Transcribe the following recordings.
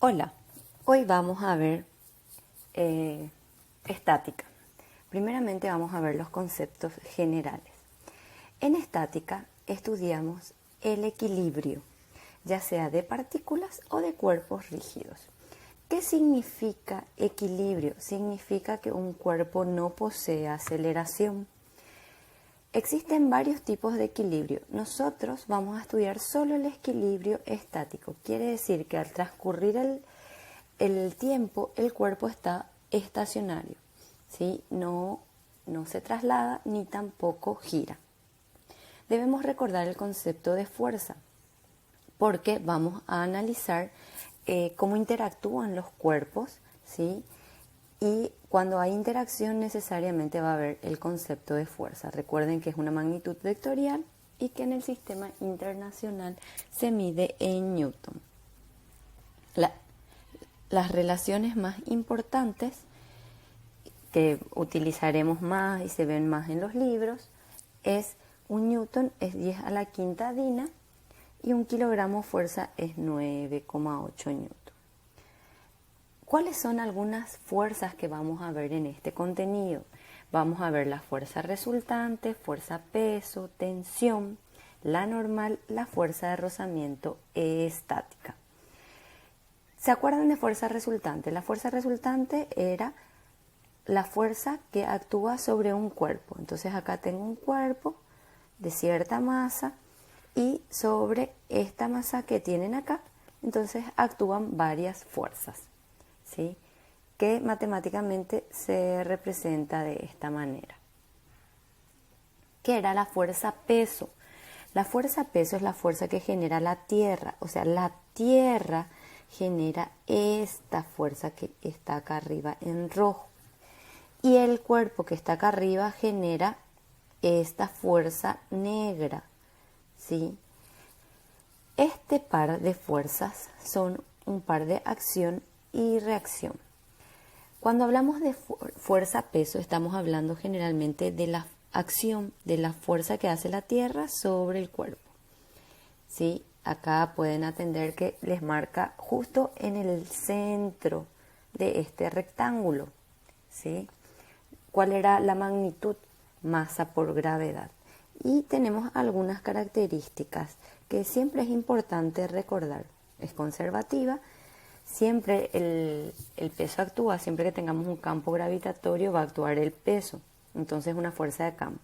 Hola, hoy vamos a ver estática. Primeramente vamos a ver los conceptos generales. En estática estudiamos el equilibrio, ya sea de partículas o de cuerpos rígidos. ¿Qué significa equilibrio? Significa que un cuerpo no posee aceleración. Existen varios tipos de equilibrio. Nosotros vamos a estudiar solo el equilibrio estático. Quiere decir que al transcurrir el tiempo, el cuerpo está estacionario, ¿sí? No se traslada ni tampoco gira. Debemos recordar el concepto de fuerza, porque vamos a analizar cómo interactúan los cuerpos, ¿sí? Y cuando hay interacción necesariamente va a haber el concepto de fuerza. Recuerden que es una magnitud vectorial y que en el sistema internacional se mide en Newton. Las relaciones más importantes que utilizaremos más y se ven más en los libros es un newton es 10 a la quinta dina y un kilogramo fuerza es 9,8 newton. ¿Cuáles son algunas fuerzas que vamos a ver en este contenido? Vamos a ver la fuerza resultante, fuerza peso, tensión, la normal, la fuerza de rozamiento estática. ¿Se acuerdan de fuerza resultante? La fuerza resultante era la fuerza que actúa sobre un cuerpo. Entonces acá tengo un cuerpo de cierta masa y sobre esta masa que tienen acá, entonces actúan varias fuerzas, ¿sí? Que matemáticamente se representa de esta manera. ¿Qué era la fuerza peso? La fuerza peso es la fuerza que genera la Tierra, o sea, la Tierra genera esta fuerza que está acá arriba en rojo. Y el cuerpo que está acá arriba genera esta fuerza negra, ¿sí? Este par de fuerzas son un par de acción y reacción. Cuando hablamos de fuerza-peso, estamos hablando generalmente de la acción, de la fuerza que hace la Tierra sobre el cuerpo, ¿sí? Acá pueden atender que les marca justo en el centro de este rectángulo, ¿sí? ¿Cuál era la magnitud? Masa por gravedad. Y tenemos algunas características que siempre es importante recordar. Es conservativa, siempre el peso actúa, siempre que tengamos un campo gravitatorio va a actuar el peso, entonces una fuerza de campo.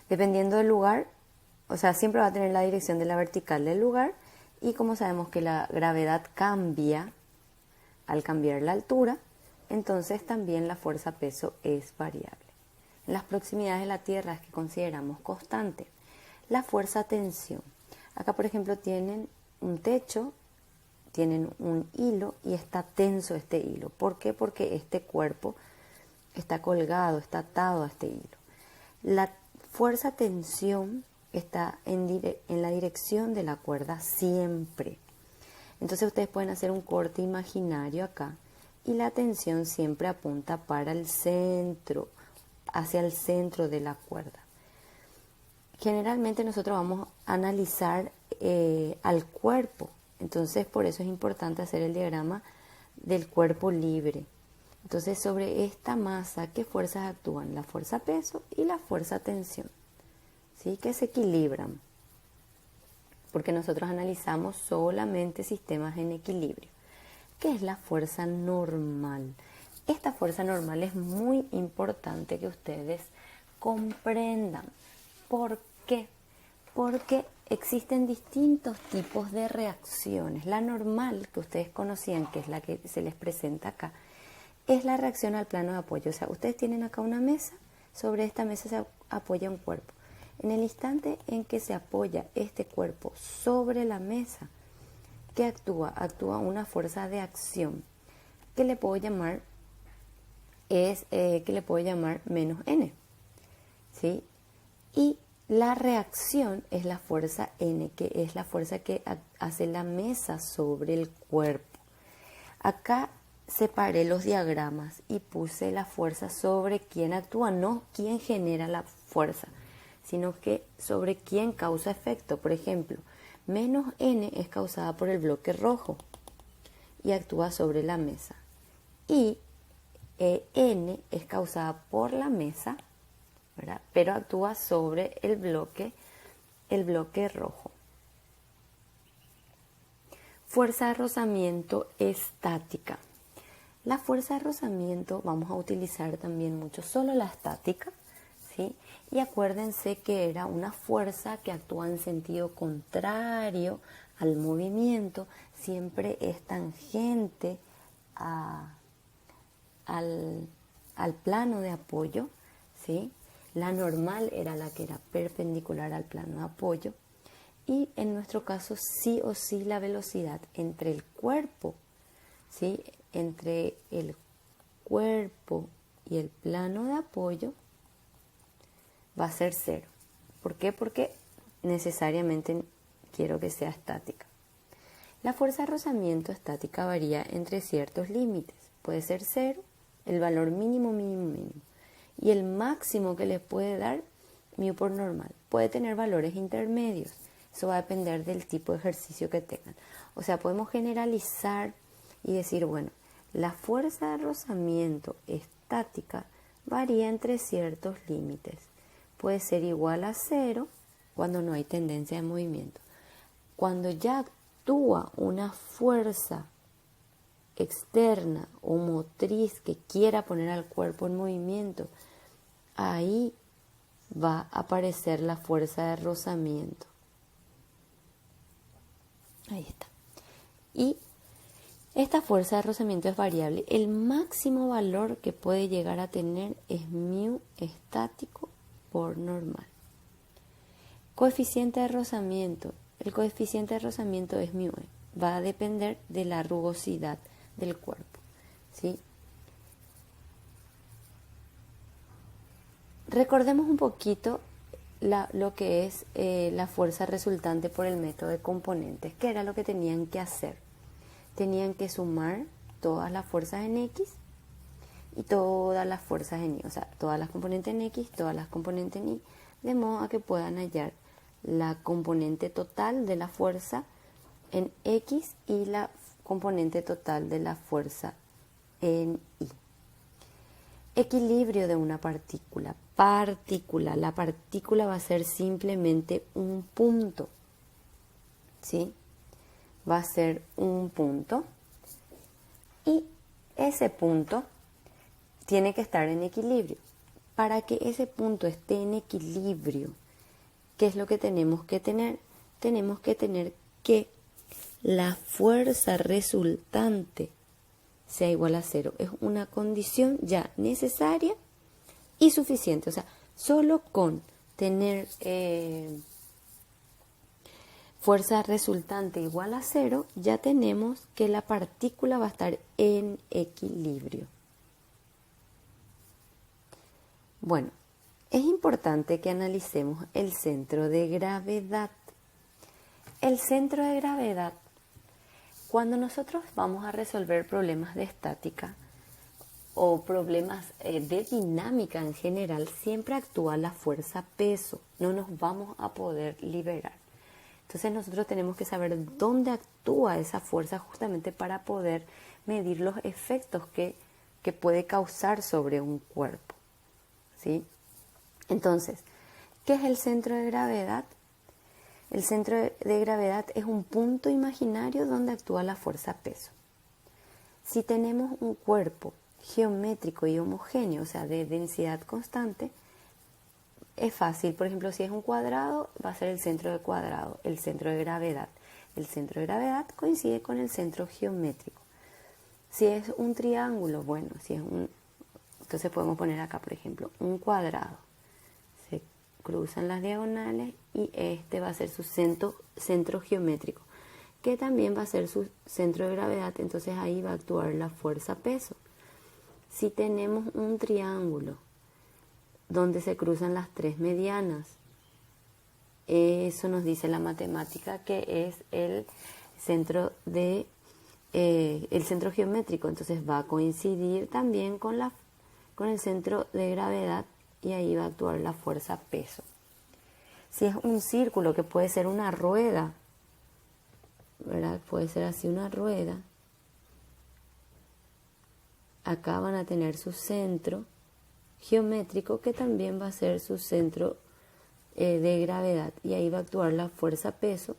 Dependiendo del lugar, o sea, siempre va a tener la dirección de la vertical del lugar y como sabemos que la gravedad cambia al cambiar la altura, entonces también la fuerza-peso es variable. En las proximidades de la Tierra es que consideramos constante. La fuerza-tensión. Acá, por ejemplo, tienen un techo, tienen un hilo y está tenso este hilo. ¿Por qué? Porque este cuerpo está colgado, está atado a este hilo. La fuerza-tensión está en la dirección de la cuerda siempre. Entonces ustedes pueden hacer un corte imaginario acá y la tensión siempre apunta para el centro, hacia el centro de la cuerda. Generalmente nosotros vamos a analizar al cuerpo, entonces por eso es importante hacer el diagrama del cuerpo libre. Entonces sobre esta masa, ¿qué fuerzas actúan? La fuerza peso y la fuerza tensión, ¿sí? Que se equilibran, porque nosotros analizamos solamente sistemas en equilibrio. ¿Qué es la fuerza normal? Esta fuerza normal es muy importante que ustedes comprendan. ¿Por qué? Porque existen distintos tipos de reacciones. La normal, que ustedes conocían, que es la que se les presenta acá, es la reacción al plano de apoyo. O sea, ustedes tienen acá una mesa, sobre esta mesa se apoya un cuerpo. En el instante en que se apoya este cuerpo sobre la mesa, ¿qué actúa? Actúa una fuerza de acción que le puedo llamar menos n, ¿sí? Y la reacción es la fuerza n, que es la fuerza que hace la mesa sobre el cuerpo. Acá separé los diagramas y puse la fuerza sobre quién actúa, no quién genera la fuerza, sino que sobre quién causa efecto. Por ejemplo, menos n es causada por el bloque rojo. y actúa sobre la mesa. Y N es causada por la mesa, ¿verdad? Pero actúa sobre el bloque rojo. Fuerza de rozamiento estática. La fuerza de rozamiento vamos a utilizar también mucho solo la estática, ¿sí? Y acuérdense que era una fuerza que actúa en sentido contrario al movimiento, siempre es tangente al plano de apoyo, ¿sí? La normal era la que era perpendicular al plano de apoyo. Y en nuestro caso sí o sí la velocidad entre el cuerpo, ¿sí? Entre el cuerpo y el plano de apoyo va a ser cero. ¿Por qué? Porque necesariamente quiero que sea estática. La fuerza de rozamiento estática varía entre ciertos límites. Puede ser cero, el valor mínimo. Y el máximo que les puede dar μ por normal. Puede tener valores intermedios. Eso va a depender del tipo de ejercicio que tengan. O sea, podemos generalizar y decir, bueno, la fuerza de rozamiento estática varía entre ciertos límites. Puede ser igual a cero cuando no hay tendencia de movimiento. Cuando ya actúa una fuerza externa o motriz que quiera poner al cuerpo en movimiento, ahí va a aparecer la fuerza de rozamiento. Ahí está. Y esta fuerza de rozamiento es variable. El máximo valor que puede llegar a tener es μ estático por normal. Coeficiente de rozamiento. El coeficiente de rozamiento es μe. Va a depender de la rugosidad del cuerpo, ¿sí? Recordemos un poquito lo que es la fuerza resultante por el método de componentes. ¿Qué era lo que tenían que hacer? Tenían que sumar todas las fuerzas en X y todas las fuerzas en Y. O sea, todas las componentes en X, todas las componentes en Y, de modo a que puedan hallar la componente total de la fuerza en X y la componente total de la fuerza en Y. Equilibrio de una partícula. La partícula va a ser simplemente un punto, ¿sí? Va a ser un punto y ese punto tiene que estar en equilibrio. Para que ese punto esté en equilibrio, ¿qué es lo que tenemos que tener? Tenemos que tener que la fuerza resultante sea igual a cero. Es una condición ya necesaria y suficiente. O sea, solo con tener fuerza resultante igual a cero, ya tenemos que la partícula va a estar en equilibrio. Bueno, es importante que analicemos el centro de gravedad. El centro de gravedad, cuando nosotros vamos a resolver problemas de estática o problemas de dinámica en general, siempre actúa la fuerza peso, no nos vamos a poder liberar. Entonces nosotros tenemos que saber dónde actúa esa fuerza justamente para poder medir los efectos que puede causar sobre un cuerpo, ¿sí? Entonces, ¿qué es el centro de gravedad? El centro de gravedad es un punto imaginario donde actúa la fuerza peso. Si tenemos un cuerpo geométrico y homogéneo, o sea, de densidad constante, es fácil. Por ejemplo, si es un cuadrado, va a ser el centro de cuadrado, el centro de gravedad. El centro de gravedad coincide con el centro geométrico. Si es un triángulo, bueno, entonces podemos poner acá, por ejemplo, un cuadrado. Se cruzan las diagonales y este va a ser su centro geométrico, que también va a ser su centro de gravedad. Entonces ahí va a actuar la fuerza peso. Si tenemos un triángulo donde se cruzan las tres medianas, eso nos dice la matemática que es el centro geométrico. Entonces va a coincidir también con el centro de gravedad y ahí va a actuar la fuerza peso. Si es un círculo, que puede ser una rueda, ¿verdad? Puede ser así una rueda. acá van a tener su centro geométrico, que también va a ser su centro de gravedad, y ahí va a actuar la fuerza peso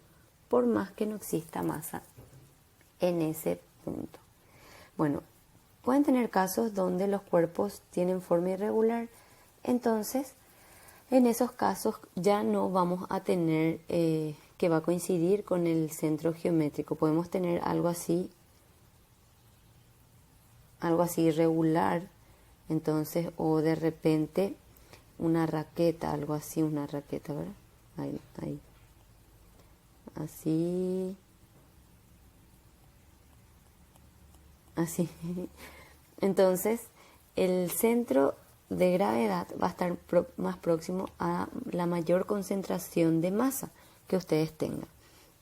por más que no exista masa en ese punto. Bueno, pueden tener casos donde los cuerpos tienen forma irregular, entonces en esos casos ya no vamos a tener que va a coincidir con el centro geométrico. Podemos tener algo así irregular, entonces, o de repente una raqueta, algo así, una raqueta, ¿verdad? Ahí. Así. Entonces, el centro de gravedad va a estar más próximo a la mayor concentración de masa que ustedes tengan,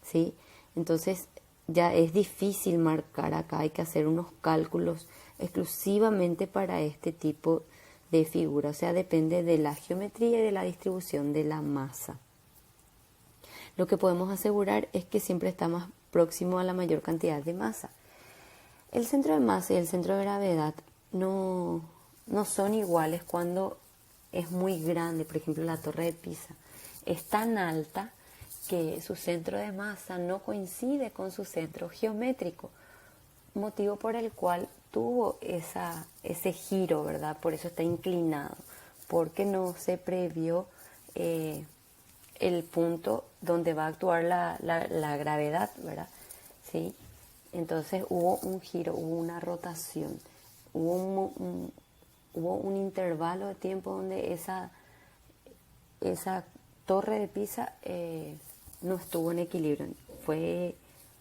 ¿sí? Entonces, ya es difícil marcar acá, hay que hacer unos cálculos exclusivamente para este tipo de figura, o sea, depende de la geometría y de la distribución de la masa. Lo que podemos asegurar es que siempre está más próximo a la mayor cantidad de masa. El centro de masa y el centro de gravedad no son iguales cuando es muy grande. Por ejemplo, la Torre de Pisa es tan alta que su centro de masa no coincide con su centro geométrico, motivo por el cual tuvo ese giro, ¿verdad? Por eso está inclinado, porque no se previó el punto donde va a actuar la gravedad, ¿verdad? ¿Sí? Entonces hubo un giro, hubo una rotación, hubo un intervalo de tiempo donde esa torre de Pisa no estuvo en equilibrio, fue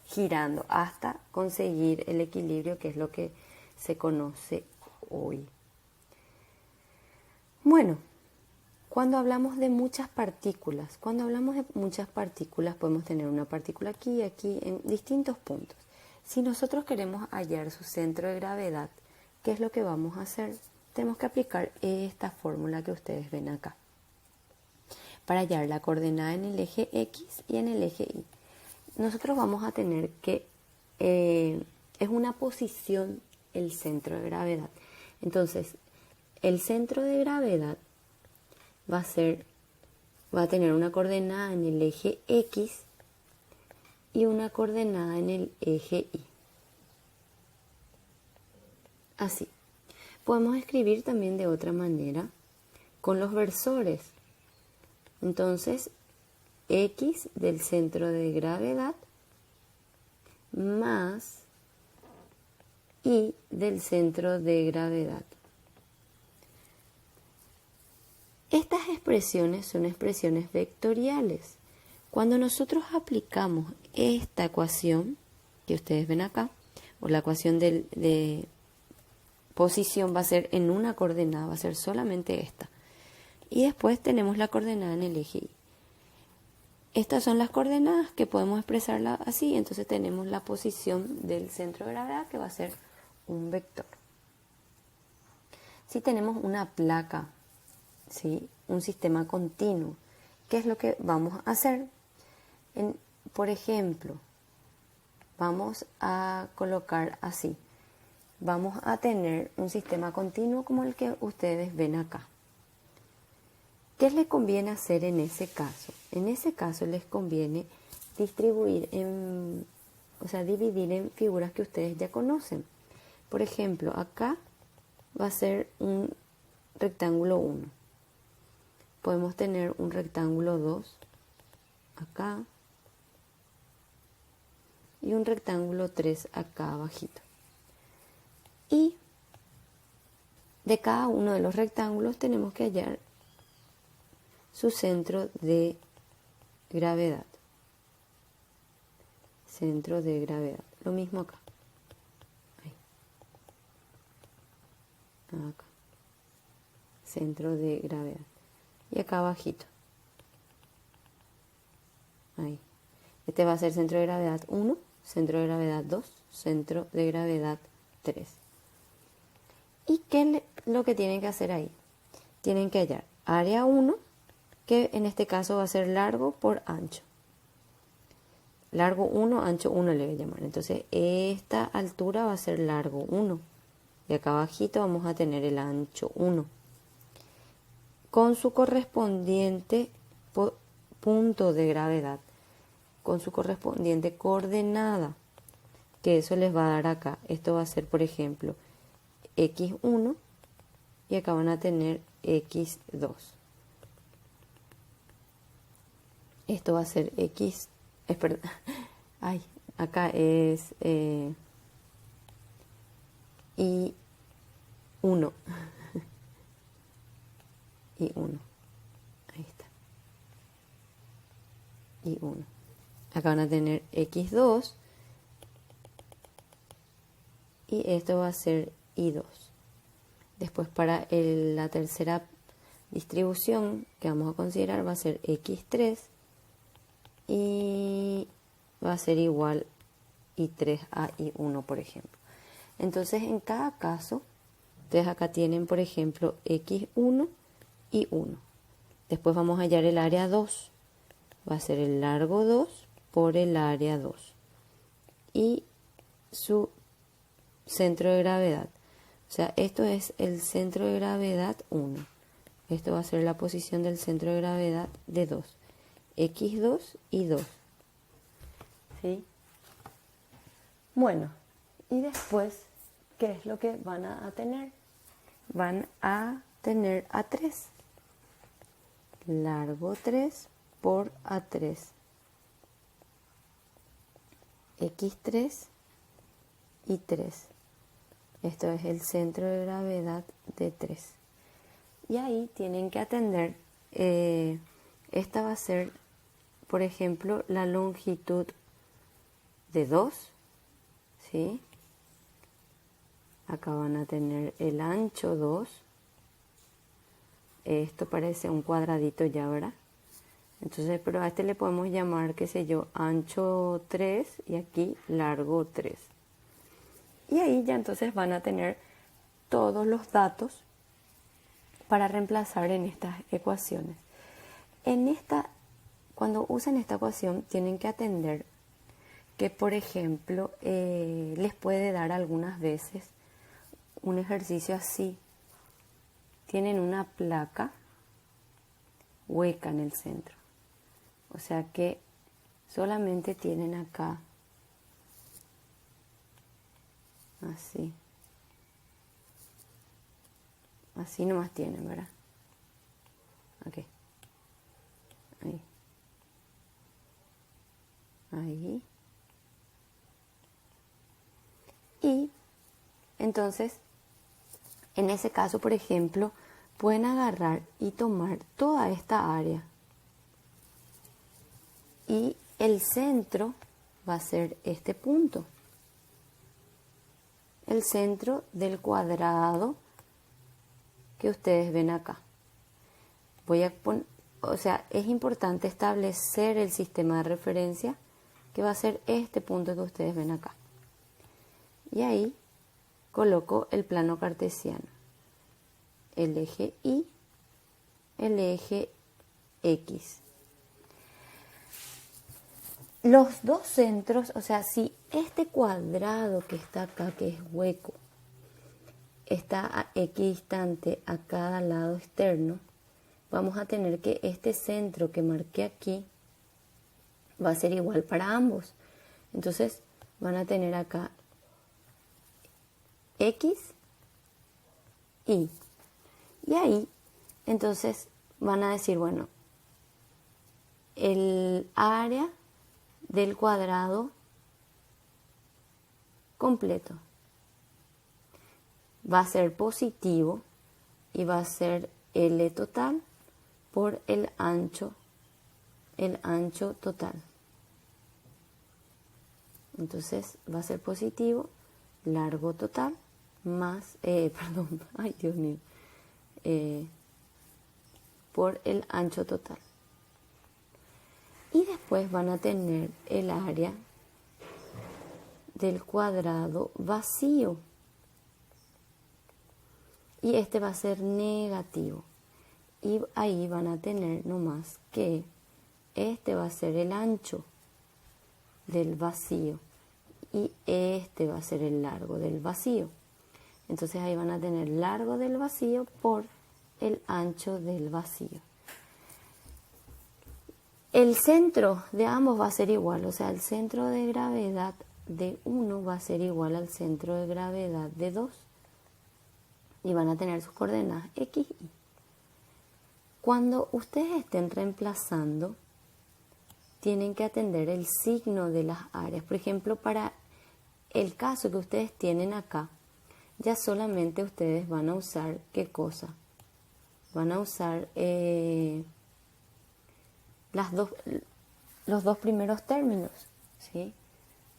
girando hasta conseguir el equilibrio, que es lo que se conoce hoy. Bueno, cuando hablamos de muchas partículas, podemos tener una partícula aquí y aquí en distintos puntos. Si nosotros queremos hallar su centro de gravedad, ¿qué es lo que vamos a hacer? Tenemos que aplicar esta fórmula que ustedes ven acá para hallar la coordenada en el eje X y en el eje Y. Nosotros vamos a tener que, es una posición el centro de gravedad. Entonces, el centro de gravedad va a tener una coordenada en el eje X y una coordenada en el eje Y. Así. Podemos escribir también de otra manera con los versores. Entonces, X del centro de gravedad más Y del centro de gravedad. Estas expresiones son expresiones vectoriales. Cuando nosotros aplicamos esta ecuación que ustedes ven acá, o la ecuación de posición, va a ser en una coordenada, va a ser solamente esta. Y después tenemos la coordenada en el eje Y. Estas son las coordenadas que podemos expresarla así. Entonces tenemos la posición del centro de gravedad, que va a ser un vector. Si tenemos una placa, ¿sí?, un sistema continuo, ¿qué es lo que vamos a hacer? Por ejemplo, vamos a colocar así. Vamos a tener un sistema continuo como el que ustedes ven acá. ¿Qué les conviene hacer en ese caso? En ese caso les conviene dividir en figuras que ustedes ya conocen. Por ejemplo, acá va a ser un rectángulo 1. Podemos tener un rectángulo 2 acá y un rectángulo 3 acá abajito. Y de cada uno de los rectángulos tenemos que hallar su centro de gravedad. Centro de gravedad. Lo mismo acá. Ahí. Acá. Centro de gravedad. Y acá abajito. Ahí. Este va a ser centro de gravedad 1, centro de gravedad 2, centro de gravedad 3. ¿Y qué es lo que tienen que hacer ahí? Tienen que hallar área 1, que en este caso va a ser largo por ancho. Largo 1, ancho 1 le voy a llamar. Entonces, esta altura va a ser largo 1. Y acá abajito vamos a tener el ancho 1. Con su correspondiente punto de gravedad, con su correspondiente coordenada, que eso les va a dar acá. Esto va a ser, por ejemplo, x1 y acá van a tener x2. Esto va a ser x, perdón, ay, acá es y 1 y 1, ahí está, y 1. Acá van a tener x2 y esto va a ser y2. Después para la tercera distribución que vamos a considerar va a ser x3 y va a ser igual y3 a y1, por ejemplo. Entonces en cada caso, ustedes acá tienen, por ejemplo, x1 y 1. Después vamos a hallar el área 2. Va a ser el largo 2 por el área 2. Y su centro de gravedad. O sea, esto es el centro de gravedad 1. Esto va a ser la posición del centro de gravedad de 2. x2 y 2. ¿Sí? Bueno, y después, ¿qué es lo que van a tener? Van a tener A3. Largo 3 por A3. X3 y 3. Esto es el centro de gravedad de 3. Y ahí tienen que atender, esta va a ser, por ejemplo, la longitud de 2, ¿sí? Acá van a tener el ancho 2. Esto parece un cuadradito ya, ¿verdad? Entonces, pero a este le podemos llamar, qué sé yo, ancho 3 y aquí largo 3. Y ahí ya entonces van a tener todos los datos para reemplazar en estas ecuaciones. Cuando usen esta ecuación tienen que atender que, por ejemplo, les puede dar algunas veces un ejercicio así. Tienen una placa hueca en el centro. O sea que solamente tienen acá, así. Así nomás tienen, ¿verdad? Ok. Ahí. Ahí. Y entonces, en ese caso, por ejemplo, pueden agarrar y tomar toda esta área. Y el centro va a ser este punto. El centro del cuadrado que ustedes ven acá. Voy a poner, o sea, es importante establecer el sistema de referencia que va a ser este punto que ustedes ven acá. Y ahí coloco el plano cartesiano, el eje Y, el eje X. Los dos centros, o sea, si este cuadrado que está acá, que es hueco, está equidistante a cada lado externo, vamos a tener que este centro que marqué aquí va a ser igual para ambos. Entonces van a tener acá X, Y. Y ahí, entonces van a decir, bueno, el área del cuadrado completo va a ser positivo y va a ser L total por el ancho total. Entonces va a ser positivo, largo total, más, perdón, ay Dios mío, por el ancho total. Y después van a tener el área del cuadrado vacío. Y este va a ser negativo. Y ahí van a tener nomás que este va a ser el ancho del vacío y este va a ser el largo del vacío. Entonces ahí van a tener largo del vacío por el ancho del vacío. El centro de ambos va a ser igual, o sea, el centro de gravedad de uno va a ser igual al centro de gravedad de 2. Y van a tener sus coordenadas X, Y. Cuando ustedes estén reemplazando, tienen que atender el signo de las áreas. Por ejemplo, para el caso que ustedes tienen acá, ya solamente ustedes van a usar, ¿qué cosa? Van a usar los dos primeros términos, ¿sí?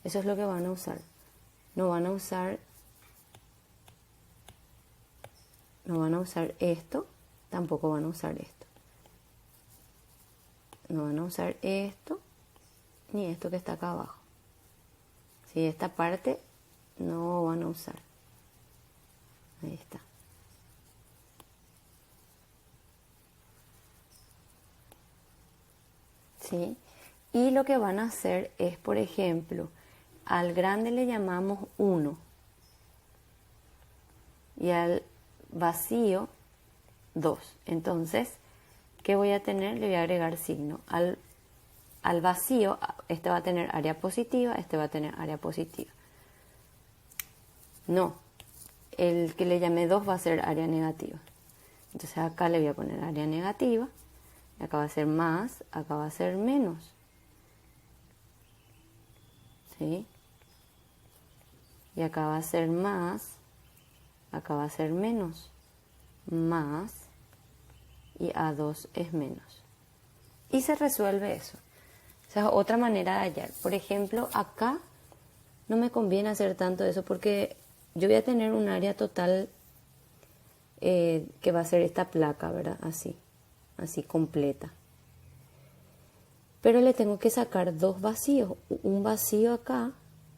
Eso es lo que van a usar. No van a usar esto, tampoco van a usar esto. No van a usar esto, ni esto que está acá abajo. ¿Sí? Esta parte no van a usar. Ahí está. ¿Sí? Y lo que van a hacer es, por ejemplo, al grande le llamamos 1 y al vacío 2. Entonces, ¿qué voy a tener? Le voy a agregar signo. Al vacío, este va a tener área positiva, este va a tener área positiva. No, el que le llamé 2 va a ser área negativa. Entonces acá le voy a poner área negativa, acá va a ser más, acá va a ser menos. ¿Sí? Y acá va a ser más, acá va a ser menos, más, y A2 es menos. Y se resuelve eso. O sea, otra manera de hallar. Por ejemplo, acá no me conviene hacer tanto eso porque yo voy a tener un área total que va a ser esta placa, ¿verdad? Así completa. Pero le tengo que sacar dos vacíos. Un vacío acá,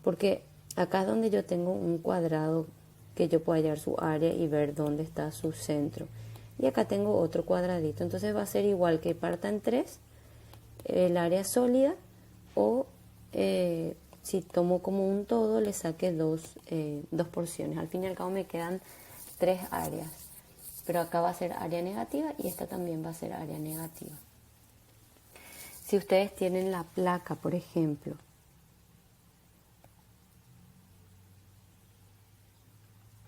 porque acá es donde yo tengo un cuadrado que yo puedo hallar su área y ver dónde está su centro. Y acá tengo otro cuadradito. Entonces va a ser igual que parta en 3 el área sólida, o si tomo como un todo le saque dos porciones. Al fin y al cabo me quedan 3 áreas, pero acá va a ser área negativa y esta también va a ser área negativa. Si ustedes tienen la placa, por ejemplo,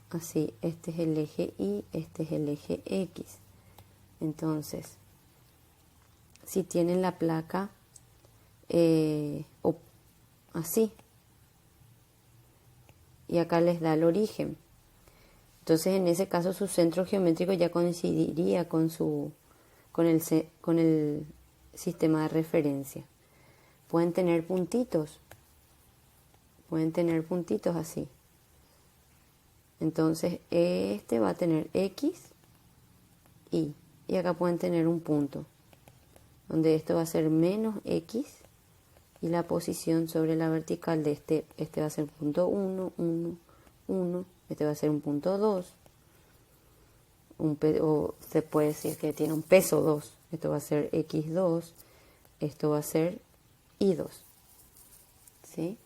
así, este es el eje Y, este es el eje X. Entonces, si tienen la placa así, y acá les da el origen, entonces en ese caso su centro geométrico ya coincidiría con el sistema de referencia. Pueden tener puntitos así. Entonces este va a tener X, Y acá pueden tener un punto donde esto va a ser menos X y la posición sobre la vertical de este va a ser punto 1, 1, 1, este va a ser un punto 2, o se puede decir que tiene un peso 2, esto va a ser X2, esto va a ser Y2, ¿sí?